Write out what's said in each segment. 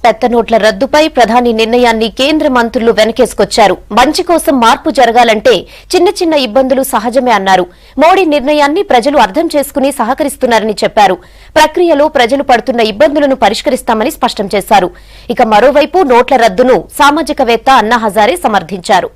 పెద్ద నోట్ల రద్దుపై ప్రధాని నిర్ణయాన్ని కేంద్ర మంత్రులు వెనకేసుకొచ్చారు. మంచి కోసం మార్పు జరగాలంటే చిన్న చిన్న ఇబ్బందులు సహజమే అన్నారు. మోడీ నిర్ణయాన్ని ప్రజలు అర్థం చేసుకుని సహకరిస్తున్నారని చెప్పారు. ప్రక్రియలో ప్రజలు పడుతున్న ఇబ్బందులను పరిష్కరిస్తామని స్పష్టం చేశారు. ఇక మరోవైపు నోట్ల రద్దును సామాజికవేత్త అన్నా హజారే సమర్థించారు.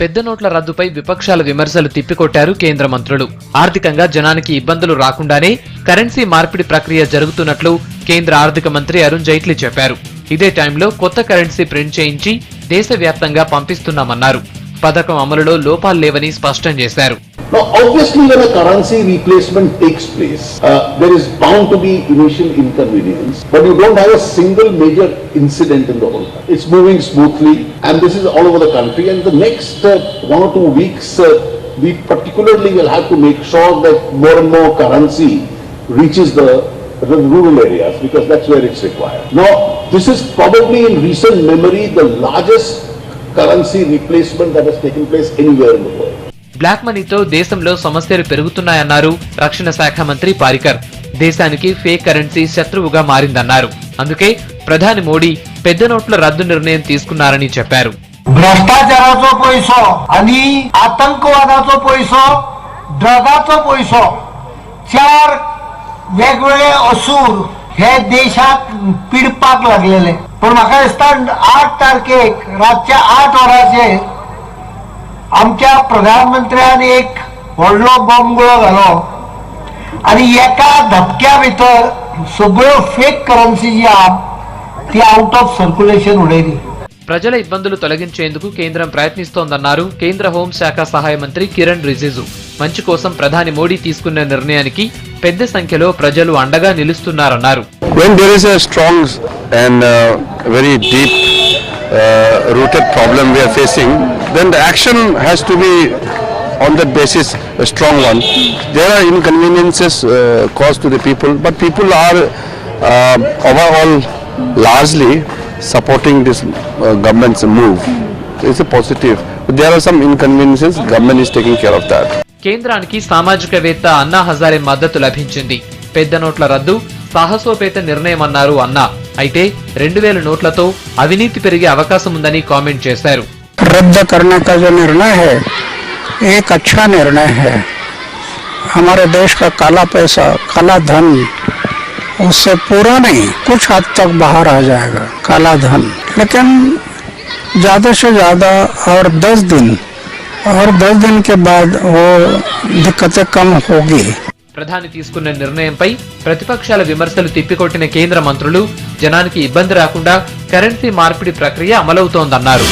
పెద్ద నోట్ల రద్దుపై విపక్షాల విమర్శలు తిప్పికొట్టారు కేంద్ర మంత్రులు. ఆర్థికంగా జనానికి ఇబ్బందులు రాకుండానే కరెన్సీ మార్పిడి ప్రక్రియ జరుగుతున్నట్లు కేంద్ర ఆర్థిక మంత్రి అరుణ్ జైట్లీ చెప్పారు. ఇదే టైంలో కొత్త కరెన్సీ ప్రింట్ చేయించి దేశవ్యాప్తంగా పంపిస్తున్నామన్నారు. పథకం అమలులో లోపాలు లేవని స్పష్టం చేశారు. Now, obviously, when a currency replacement takes place, there is bound to be initial inconvenience, but you don't have a single major incident in the whole country. It's moving smoothly, and this is all over the country. And the next 1 or 2 weeks, we particularly will have to make sure that more and more currency reaches the rural areas, because that's where it's required. Now, this is probably in recent memory the largest currency replacement that has taken place anywhere in the world. Black మనీతో దేశంలో సమస్యలు పెరుగుతున్నాయన్నారు రక్షణ శాఖ మంత్రి పారికర్. దేశానికి fake currency శత్రువుగా మారిందన్నారు. అందుకే ప్రధాని మోడీ పెద్ద నోట్ల రద్దు నిర్ణయం తీసుకున్నారని చెప్పారు. भ्रष्टाचाराचो पैसो आणि आतंकवादाचो पैसो, ड्रगाचो पैसो, 4 वेगवेगळे असूर हे देशात पिडपाक लागलेले. पण म्हाका दिसता 8 तारखेक रातच्या 8 वरांचेर आमच्या प्रधानमंत्र्यान एक व्हडलो बॉम्ब घालो आणि एका धपक्या भितर सगळ्यो फेक करन्सी जी आहा ती आउट ऑफ सर्क्युलेशन उडयली. ప్రజల ఇబ్బందులు తొలగించేందుకు కేంద్రం ప్రయత్నిస్తోందన్నారు కేంద్ర హోంశాఖ సహాయ మంత్రి కిరణ్ రిజిజు. మంచి కోసం ప్రధాని మోడీ తీసుకున్న నిర్ణయానికి పెద్ద సంఖ్యలో ప్రజలు అండగా నిలుస్తున్నారన్నారు. When there is a strong and very deep rooted problem we are facing, then the action has to be on that basis a strong one. There are inconveniences caused to the people, but people are overall largely supporting this government's move. It's a positive. But there are some inconveniences. Government is taking care of that. కేంద్రానికి సామాజికవేత్త అన్నా హజారే మద్దతు లభించింది. పెద్ద నోట్ల రద్దు సాహసోపేత నిర్ణయమన్నారు అన్నా. అయితే 2000 నోట్లతో అవినీతి పెరిగే అవకాశం ఉందని కామెంట్ చేశారు. रद्द करने का जो निर्णय है एक अच्छा निर्णय है. हमारे देश का काला पैसा, काला धन उससे पूरा नहीं कुछ हद तक बाहर आ जाएगा काला धन, लेकिन ज्यादा से ज्यादा और 10 दिन के बाद वो दिक्कतें कम होगी. ప్రధాని తీసుకున్న నిర్ణయంపై ప్రతిపక్షాల విమర్శలు తిప్పికొట్టిన కేంద్ర మంత్రులు జనానికి ఇబ్బంది రాకుండా కరెన్సీ మార్పిడి ప్రక్రియ అమలవుతోందన్నారు.